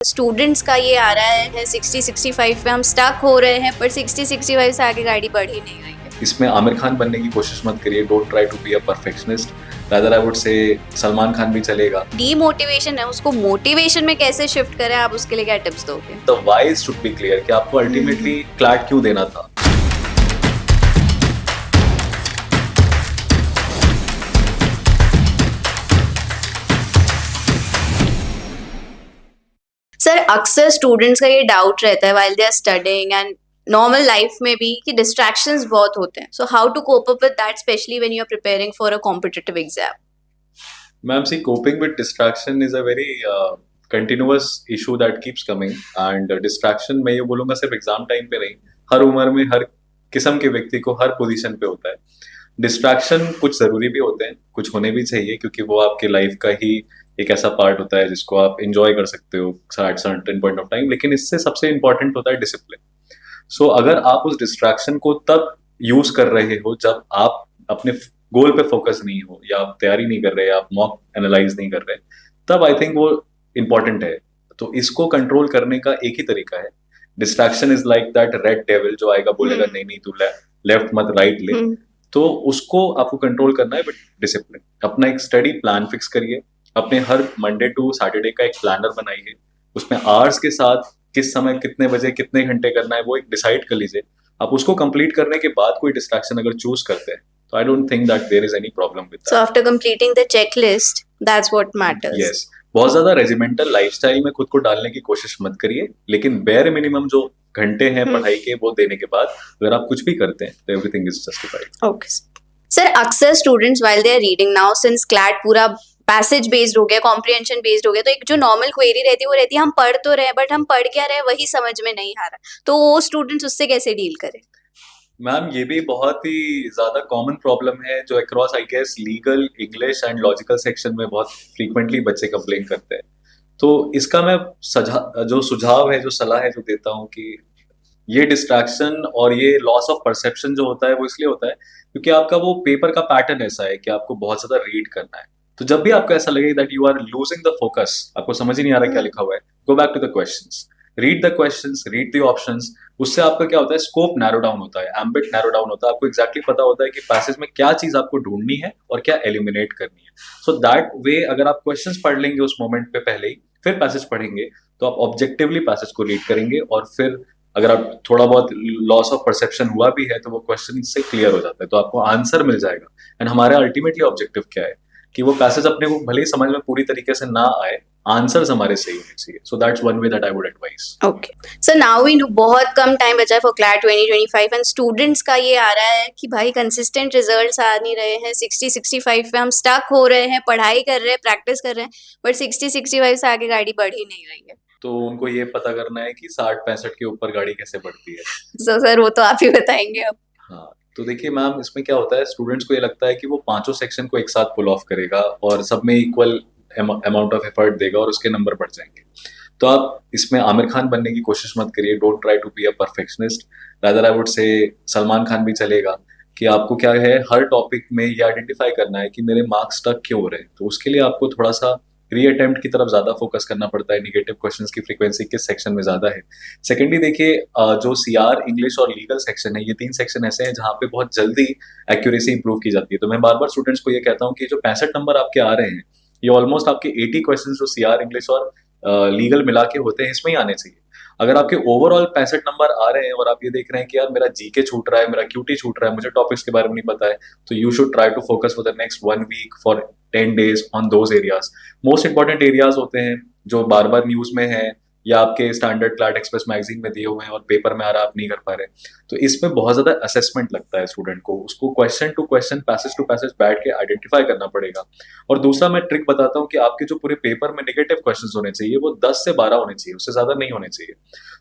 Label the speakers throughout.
Speaker 1: Students का ये आ रहा है 60-65 पे हम स्टक हो रहे हैं, पर 60-65 से आगे गाड़ी बढ़ ही नहीं रही है।
Speaker 2: इसमें आमिर खान बनने की कोशिश मत करिए। Don't try to be a perfectionist. Rather I would say Salman Khan भी चलेगा।
Speaker 1: डीमोटिवेशन है, उसको मोटिवेशन में कैसे शिफ्ट करें, आप उसके लिए क्या टिप्स दोगे?
Speaker 2: The wise should be clear कि आपको अल्टीमेटली क्लैट क्यों देना था।
Speaker 1: सर, अक्सर स्टूडेंट्स का ये डाउट रहता है while they are studying and normal life में भी कि डिस्ट्रैक्शंस बहुत होते हैं। So how to cope up with that, especially when you are preparing for a competitive exam?
Speaker 2: Ma'am see coping with distraction is a very continuous issue that keeps coming. And distraction मैं ये बोलूंगा सिर्फ exam time पे नहीं, हर उम्र में हर किस्म के व्यक्ति को हर पोजीशन पे होता है। डिस्ट्रैक्शन कुछ जरूरी भी होते हैं, कुछ होने भी चाहिए, क्योंकि वो आपके लाइफ का ही एक ऐसा पार्ट होता है जिसको आप इंजॉय कर सकते हो at certain point of time. लेकिन इससे सबसे इंपॉर्टेंट होता है डिसिप्लिन। सो अगर आप उस डिस्ट्रैक्शन को तब यूज कर रहे हो जब आप अपने गोल पे फोकस नहीं हो, या आप तैयारी नहीं कर रहे, आप मॉक एनालाइज नहीं कर रहे, तब आई थिंक वो इम्पोर्टेंट है। तो इसको कंट्रोल करने का एक ही तरीका है। Distraction is like that red devil जो आएगा बोलेगा नहीं नहीं तू लेफ्ट मत राइट ले। तो उसको आपको कंट्रोल करना है विद डिसिप्लिन। अपना एक स्टडी प्लान फिक्स करिए। अपने हर मंडे टू सैटरडे का एक प्लानर बनाइए। उसमें आवर्स के साथ किस समय कितने बजे कितने घंटे करना है वो एक डिसाइड कर लीजिए। आप उसको कंप्लीट करने के बाद कोई डिस्ट्रैक्शन अगर चूज करते हैं तो I don't think that there is any problem with
Speaker 1: so after completing the checklist, that's what matters.
Speaker 2: Yes. बहुत ज्यादा रेजिमेंटल लाइफस्टाइल में खुद को डालने की कोशिश मत करिए, लेकिन बेयर मिनिमम जो घंटे हैं पढ़ाई के वो देने के बाद अगर आप कुछ भी करते हैं तो everything is justified.
Speaker 1: Okay sir, अक्सर students while they are reading now, since CLAT पूरा पैसेज बेस्ड हो गया, कॉम्प्रिहेंशन बेस्ड हो गया, तो एक जो नॉर्मल क्वेरी रहती है वो रहती है हम पढ़ तो रहे हैं बट हम पढ़ क्या रहे हैं वही समझ में नहीं आ रहा, तो वो स्टूडेंट्स उससे कैसे डील करें?
Speaker 2: मैम ये भी बहुत ही ज्यादा कॉमन प्रॉब्लम है जो across I guess legal, English and logical section में बहुत फ्रीक्वेंटली बच्चे कंप्लेन करते हैं। तो इसका मैं जो सुझाव है, जो सलाह है जो देता हूँ कि ये डिस्ट्रैक्शन और ये लॉस ऑफ परसेप्शन जो होता है वो इसलिए होता है क्योंकि आपका वो पेपर का पैटर्न ऐसा है कि आपको बहुत ज्यादा रीड करना है। तो जब भी आपको ऐसा लगे that you are losing the focus, आपको समझ ही नहीं आ रहा क्या लिखा हुआ है, go back to the questions, read the questions, read the options. उससे आपका क्या होता है, स्कोप नैरो डाउन होता है, एम्बिट नैरो डाउन होता है। आपको एग्जैक्टली पता होता है कि पैसेज में क्या चीज आपको ढूंढनी है और क्या एलिमिनेट करनी है। सो दैट वे अगर आप क्वेश्चंस पढ़ लेंगे उस मोमेंट पे पहले ही, फिर पैसेज पढ़ेंगे, तो आप ऑब्जेक्टिवली पैसेज को रीड करेंगे। और फिर अगर आप थोड़ा बहुत लॉस ऑफ परसेप्शन हुआ भी है तो वो क्वेश्चन से क्लियर हो जाता है, तो आपको आंसर मिल जाएगा। एंड हमारा अल्टीमेटली ऑब्जेक्टिव क्या है कि वो पैसेज अपने को भले ही समझ में पूरी तरीके से ना आए, आंसर्स हमारे सही होने चाहिए। So that's one way that I would advice.
Speaker 1: Okay sir, now we know बहुत कम टाइम बचा है फॉर क्लैट 2025 एंड स्टूडेंट्स का ये आ रहा है कि भाई कंसिस्टेंट रिजल्ट्स आ नहीं रहे हैं, 60-65 पे हम स्टक हो रहे हैं, पढ़ाई कर रहे हैं, प्रैक्टिस कर रहे हैं, बट 60-65 से आगे गाड़ी बढ़ ही नहीं रही है।
Speaker 2: तो उनको ये पता करना है कि 60-65 के ऊपर गाड़ी कैसे बढ़ती है।
Speaker 1: सो सर वो तो आप ही बताएंगे अब।
Speaker 2: हाँ, तो देखिए मैम, इसमें क्या होता है, स्टूडेंट्स को ये लगता है कि वो पांचों सेक्शन को एक साथ पुल ऑफ करेगा और सब में इक्वल अमाउंट ऑफ एफर्ट देगा और उसके नंबर बढ़ जाएंगे। तो आप इसमें आमिर खान बनने की कोशिश मत करिए। Don't try to be a perfectionist. Rather I would say Salman Khan भी चलेगा। कि आपको क्या है, हर टॉपिक में ये आइडेंटिफाई करना है कि मेरे मार्क्स तक क्यों हो रहे हैं। तो उसके लिए आपको थोड़ा सा री अटेम्प्ट की तरफ ज्यादा फोकस करना पड़ता है। निगेटिव क्वेश्चंस की फ्रीक्वेंसी किस सेक्शन में ज्यादा है। सेकेंडली देखिए, जो सीआर, इंग्लिश और लीगल सेक्शन है, ये तीन सेक्शन ऐसे हैं जहाँ पे बहुत जल्दी एक्यूरेसी इंप्रूव की जाती है। तो मैं बार बार स्टूडेंट्स को ये कहता हूँ कि जो 65 नंबर आपके आ रहे हैं, ये ऑलमोस्ट आपके 80 क्वेश्चन जो सीआर, इंग्लिश और लीगल मिला के होते हैं, इसमें ही आने चाहिए। अगर आपके ओवरऑल 65 नंबर आ रहे हैं और आप ये देख रहे हैं कि यार मेरा जीके छूट रहा है, मेरा क्यूटी छूट रहा है, मुझे टॉपिक्स के बारे में नहीं पता है, तो you should try to focus for the next 1 week for 10 days on those areas. Most important areas होते हैं जो बार बार न्यूज में है या आपके स्टैंडर्ड क्लैट एक्सप्रेस मैगजीन में दिए हुए हैं और पेपर में आ रहा है, आप नहीं कर पा रहे। तो इसमें बहुत ज्यादा असेसमेंट लगता है स्टूडेंट को, उसको question to question, passage to passage बैठ के आइडेंटिफाई करना पड़ेगा। और दूसरा मैं ट्रिक बताता हूँ कि आपके जो पूरे पेपर में नेगेटिव क्वेश्चंस होने चाहिए वो 10 से 12 होने चाहिए, उससे ज्यादा नहीं होने चाहिए।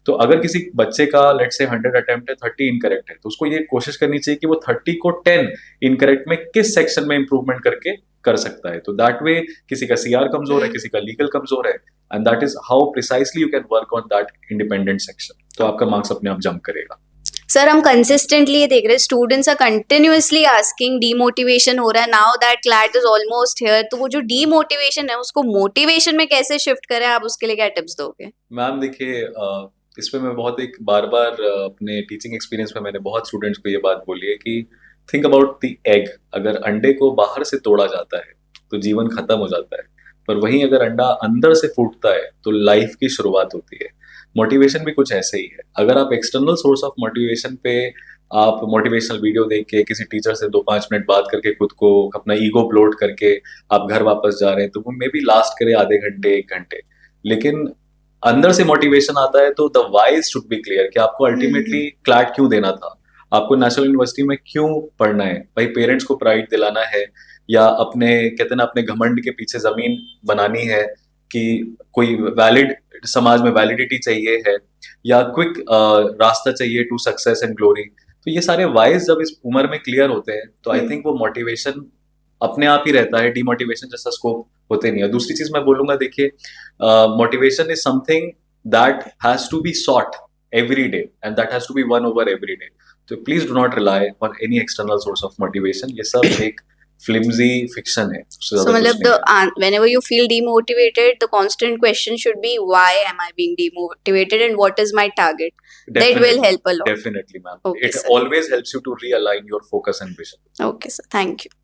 Speaker 2: तो अगर किसी बच्चे का लेट से 100 अटेम्प्ट है, 30 इनकरेक्ट है, तो उसको ये कोशिश करनी चाहिए कि वो 30 को 10 इनकरेक्ट में किस सेक्शन में इंप्रूवमेंट करके कर सकता है। तो दैट वे किसी का सीआर कमजोर है, किसी का लीगल कमजोर है, and that is how precisely you can work on that independent section. तो आपका मार्क्स अपने आप जंप करेगा।
Speaker 1: सर हम कंसिस्टेंटली ये देख रहे हैं students are continuously asking demotivation हो रहा है now that CLAT is almost here, तो वो जो डीमोटिवेशन है उसको मोटिवेशन में कैसे शिफ्ट करें, आप उसके लिए क्या टिप्स दोगे?
Speaker 2: मैम देखिए, इसमें मैं बहुत एक बार-बार अपने टीचिंग एक्सपीरियंस में मैंने बहुत स्टूडेंट्स को ये बात बोली है कि थिंक अबाउट द एग। अगर अंडे को बाहर से तोड़ा जाता है, तो जीवन खत्म हो जाता है। पर वहीं अगर अंडा अंदर से फूटता है, तो लाइफ की शुरुआत होती है। मोटिवेशन भी कुछ ऐसे ही है। अगर आप एक्सटर्नल सोर्स ऑफ मोटिवेशन पे आप मोटिवेशनल वीडियो देख के, किसी टीचर से 2-5 मिनट बात करके खुद को अपना ईगो ब्लोट करके आप घर वापस जा रहे हैं, तो वो मे बी लास्ट करे आधे घंटे, 1 घंटे। लेकिन अंदर से मोटिवेशन आता है तो the wise should be clear कि आपको अल्टीमेटली क्लैट क्यों देना था, आपको नेशनल यूनिवर्सिटी में क्यों पढ़ना है। भाई पेरेंट्स को प्राइड दिलाना है, या अपने कहते हैं ना अपने घमंड के पीछे जमीन बनानी है कि कोई वैलिड समाज में वैलिडिटी चाहिए है, या क्विक रास्ता चाहिए टू सक्सेस एंड ग्लोरी। तो ये सारे वाइज जब इस उम्र में क्लियर होते हैं, तो आई थिंक वो मोटिवेशन अपने आप ही रहता है। डिमोटिवेशन जैसा स्कोप होते नहीं है। दूसरी चीज मैं बोलूंगा, देखिए, motivation is something that has to be sought every day, and that has to be won over every day. So please do not rely on any external source of motivation. ये सब एक flimsy fiction है, उससे
Speaker 1: So
Speaker 2: ज्यादा कुछ
Speaker 1: मतलब
Speaker 2: नहीं है।
Speaker 1: whenever you feel demotivated, the constant question should be why am I being demotivated and what is my target? That will
Speaker 2: Definitely,
Speaker 1: help a lot.
Speaker 2: definitely, ma'am.
Speaker 1: Okay,
Speaker 2: It
Speaker 1: sir.
Speaker 2: always helps you to realign your focus and vision.
Speaker 1: Okay, sir. Thank you.